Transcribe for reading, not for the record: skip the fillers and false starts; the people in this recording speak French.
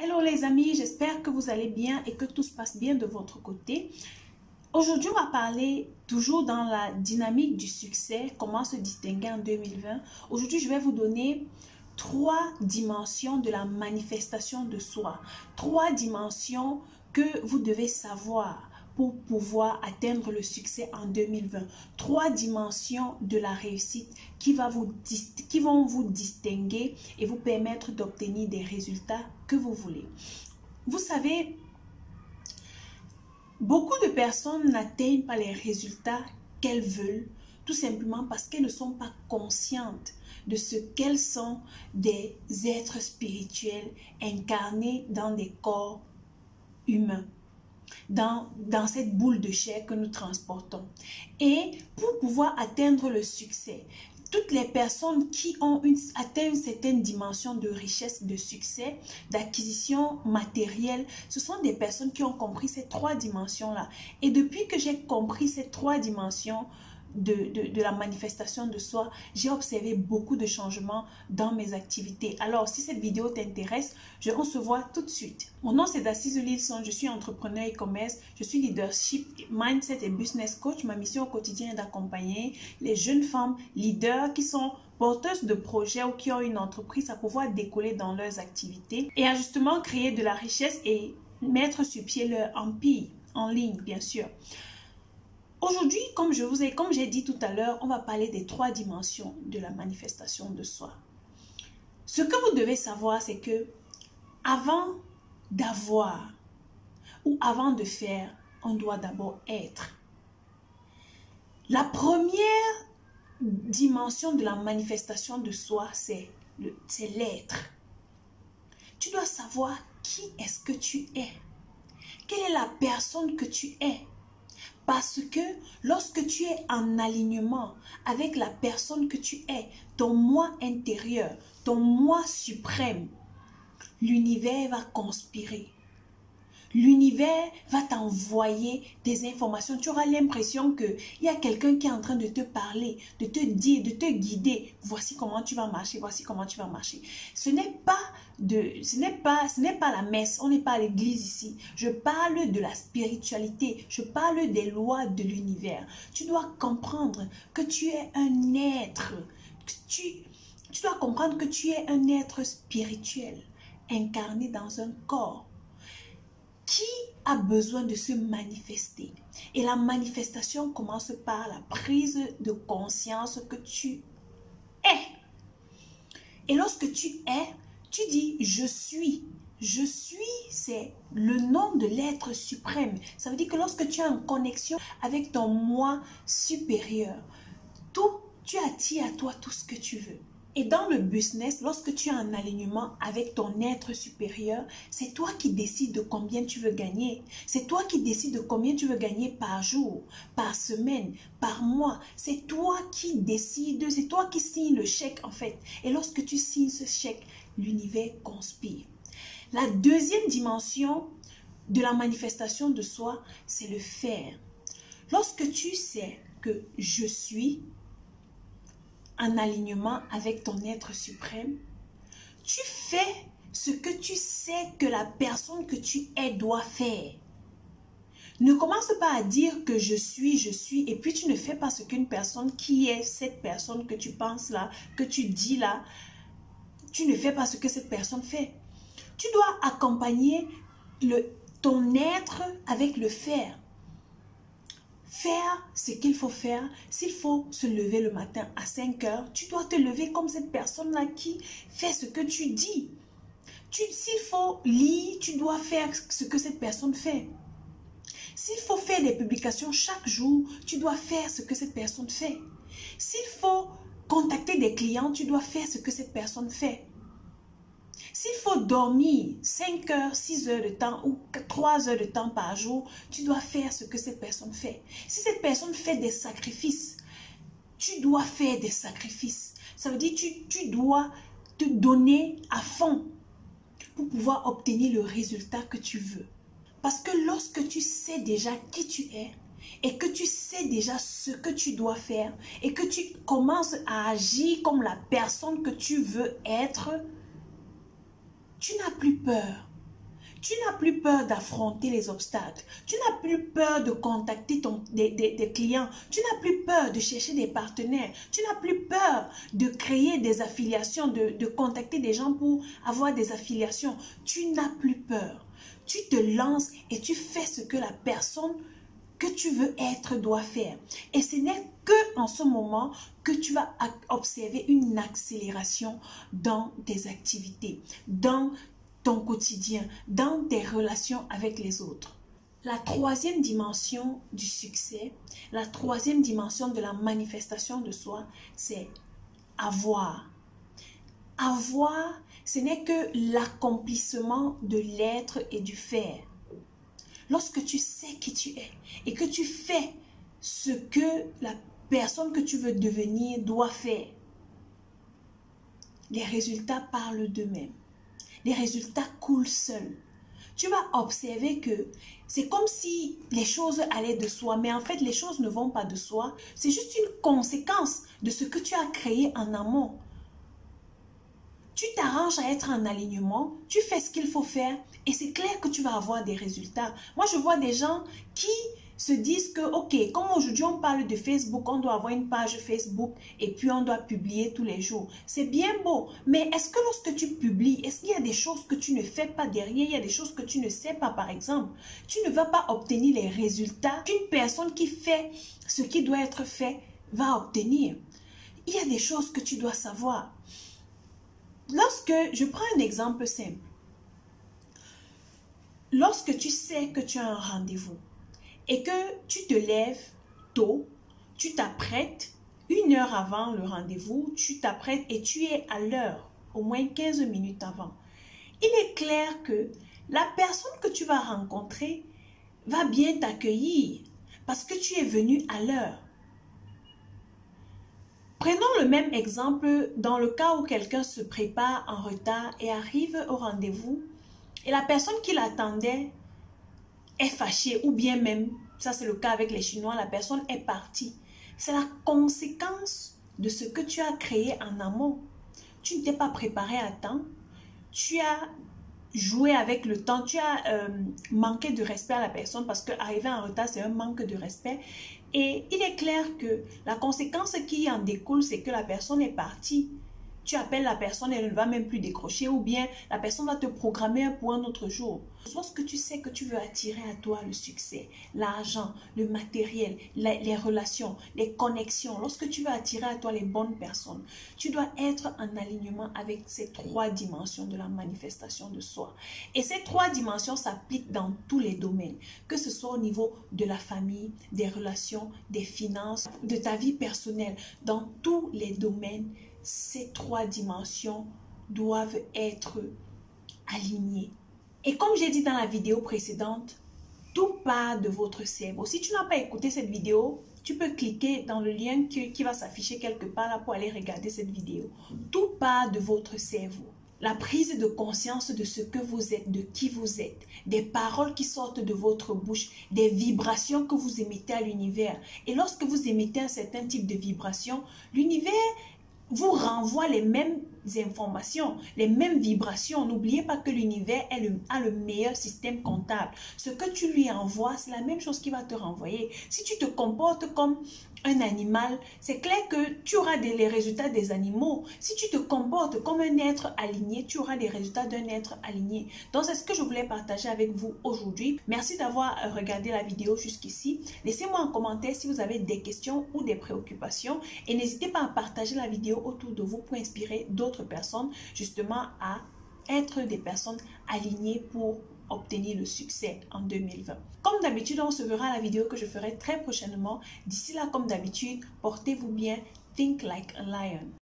Hello les amis, j'espère que vous allez bien et que tout se passe bien de votre côté. Aujourd'hui, on va parler toujours dans la dynamique du succès, comment se distinguer en 2020. Aujourd'hui, je vais vous donner 3 dimensions de la manifestation de soi. 3 dimensions que vous devez savoir pour pouvoir atteindre le succès en 2020. 3 dimensions de la réussite qui vont vous distinguer et vous permettre d'obtenir des résultats que vous voulez. Vous savez, beaucoup de personnes n'atteignent pas les résultats qu'elles veulent, tout simplement parce qu'elles ne sont pas conscientes de ce qu'elles sont, des êtres spirituels incarnés dans des corps humains. Dans cette boule de chair que nous transportons. Et pour pouvoir atteindre le succès, toutes les personnes qui ont atteint une certaine dimension de richesse, de succès, d'acquisition matérielle, ce sont des personnes qui ont compris ces 3 dimensions-là. Et depuis que j'ai compris ces 3 dimensions de la manifestation de soi, j'ai observé beaucoup de changements dans mes activités. Alors, si cette vidéo t'intéresse, on se voit tout de suite. Mon nom c'est Daciso Lilson, je suis entrepreneur e-commerce, je suis leadership, mindset et business coach. Ma mission au quotidien est d'accompagner les jeunes femmes leaders qui sont porteuses de projets ou qui ont une entreprise à pouvoir décoller dans leurs activités et à justement créer de la richesse et mettre sur pied leur empire en ligne, bien sûr. Aujourd'hui, comme j'ai dit tout à l'heure, on va parler des 3 dimensions de la manifestation de soi. Ce que vous devez savoir, c'est que avant d'avoir ou avant de faire, on doit d'abord être. La première dimension de la manifestation de soi, c'est l'être. Tu dois savoir qui est-ce que tu es. Quelle est la personne que tu es? Parce que lorsque tu es en alignement avec la personne que tu es, ton moi intérieur, ton moi suprême, l'univers va conspirer. L'univers va t'envoyer des informations. Tu auras l'impression qu'il y a quelqu'un qui est en train de te parler, de te dire, de te guider. Voici comment tu vas marcher, voici comment tu vas marcher. Ce n'est pas la messe, on n'est pas à l'église ici. Je parle de la spiritualité, je parle des lois de l'univers. Tu dois comprendre que tu es un être. Tu dois comprendre que tu es un être spirituel, incarné dans un corps qui a besoin de se manifester. Et la manifestation commence par la prise de conscience que tu es. Et lorsque tu es, tu dis « je suis ». Je suis, c'est le nom de l'être suprême. Ça veut dire que lorsque tu es en connexion avec ton moi supérieur, tu attires à toi tout ce que tu veux. Et dans le business, lorsque tu es en alignement avec ton être supérieur, c'est toi qui décides de combien tu veux gagner. C'est toi qui décides de combien tu veux gagner par jour, par semaine, par mois. C'est toi qui décides, c'est toi qui signes le chèque en fait. Et lorsque tu signes ce chèque, l'univers conspire. La deuxième dimension de la manifestation de soi, c'est le faire. Lorsque tu sais que je suis en alignement avec ton être suprême, tu fais ce que tu sais que la personne que tu es doit faire. Ne commence pas à dire que je suis, et puis tu ne fais pas ce qu'une personne qui est cette personne que tu penses là, que tu dis là, tu ne fais pas ce que cette personne fait. Tu dois accompagner ton être avec le faire. Faire ce qu'il faut faire. S'il faut se lever le matin à 5 heures, tu dois te lever comme cette personne-là qui fait ce que tu dis. S'il faut lire, tu dois faire ce que cette personne fait. S'il faut faire des publications chaque jour, tu dois faire ce que cette personne fait. S'il faut contacter des clients, tu dois faire ce que cette personne fait. S'il faut dormir 5 heures, 6 heures de temps ou 3 heures de temps par jour, tu dois faire ce que cette personne fait. Si cette personne fait des sacrifices, tu dois faire des sacrifices. Ça veut dire que tu dois te donner à fond pour pouvoir obtenir le résultat que tu veux. Parce que lorsque tu sais déjà qui tu es et que tu sais déjà ce que tu dois faire et que tu commences à agir comme la personne que tu veux être, tu n'as plus peur. Tu n'as plus peur d'affronter les obstacles. Tu n'as plus peur de contacter des clients. Tu n'as plus peur de chercher des partenaires. Tu n'as plus peur de créer des affiliations, de contacter des gens pour avoir des affiliations. Tu n'as plus peur. Tu te lances et tu fais ce que la personne que tu veux être doit faire. Et ce n'est que en ce moment que tu vas observer une accélération dans tes activités, dans ton quotidien, dans tes relations avec les autres. La troisième dimension du succès, la troisième dimension de la manifestation de soi, c'est avoir. Avoir, ce n'est que l'accomplissement de l'être et du faire. Lorsque tu sais qui tu es et que tu fais ce que la personne que tu veux devenir doit faire, les résultats parlent d'eux-mêmes. Les résultats coulent seuls. Tu vas observer que c'est comme si les choses allaient de soi, mais en fait, les choses ne vont pas de soi. C'est juste une conséquence de ce que tu as créé en amont. Tu t'arranges à être en alignement, tu fais ce qu'il faut faire et c'est clair que tu vas avoir des résultats. Moi, je vois des gens qui se disent que, ok, comme aujourd'hui on parle de Facebook, on doit avoir une page Facebook et puis on doit publier tous les jours. C'est bien beau, mais est-ce que lorsque tu publies, est-ce qu'il y a des choses que tu ne fais pas derrière, il y a des choses que tu ne sais pas, par exemple? Tu ne vas pas obtenir les résultats qu'une personne qui fait ce qui doit être fait va obtenir. Il y a des choses que tu dois savoir. Lorsque, je prends un exemple simple, lorsque tu sais que tu as un rendez-vous et que tu te lèves tôt, tu t'apprêtes 1 heure avant le rendez-vous, tu t'apprêtes et tu es à l'heure, au moins 15 minutes avant. Il est clair que la personne que tu vas rencontrer va bien t'accueillir parce que tu es venu à l'heure. Prenons le même exemple dans le cas où quelqu'un se prépare en retard et arrive au rendez-vous et la personne qui l'attendait est fâchée ou bien même, ça c'est le cas avec les Chinois, la personne est partie. C'est la conséquence de ce que tu as créé en amont. Tu ne t'es pas préparé à temps, tu as joué avec le temps, tu as manqué de respect à la personne parce qu'arriver en retard c'est un manque de respect. Et il est clair que la conséquence qui en découle, c'est que la personne est partie. Tu appelles la personne, elle ne va même plus décrocher ou bien la personne va te programmer pour un autre jour. Lorsque tu sais que tu veux attirer à toi le succès, l'argent, le matériel, les relations, les connexions, lorsque tu veux attirer à toi les bonnes personnes, tu dois être en alignement avec ces 3 dimensions de la manifestation de soi. Et ces 3 dimensions s'appliquent dans tous les domaines, que ce soit au niveau de la famille, des relations, des finances, de ta vie personnelle, dans tous les domaines. Ces 3 dimensions doivent être alignées. Et comme j'ai dit dans la vidéo précédente, tout part de votre cerveau. Si tu n'as pas écouté cette vidéo, tu peux cliquer dans le lien qui va s'afficher quelque part là pour aller regarder cette vidéo. Tout part de votre cerveau. La prise de conscience de ce que vous êtes, de qui vous êtes, des paroles qui sortent de votre bouche, des vibrations que vous émettez à l'univers. Et lorsque vous émettez un certain type de vibration, l'univers vous renvoie les mêmes informations, les mêmes vibrations. N'oubliez pas que l'univers a le meilleur système comptable. Ce que tu lui envoies, c'est la même chose qu'il va te renvoyer. Si tu te comportes comme un animal, c'est clair que tu auras les résultats des animaux. Si tu te comportes comme un être aligné, tu auras les résultats d'un être aligné. Donc, c'est ce que je voulais partager avec vous aujourd'hui. Merci d'avoir regardé la vidéo jusqu'ici. Laissez-moi en commentaire si vous avez des questions ou des préoccupations. Et n'hésitez pas à partager la vidéo autour de vous pour inspirer d'autres personnes justement à être des personnes alignées pour obtenir le succès en 2020. Comme d'habitude, on se verra à la vidéo que je ferai très prochainement. D'ici là, comme d'habitude, portez-vous bien. Think like a lion.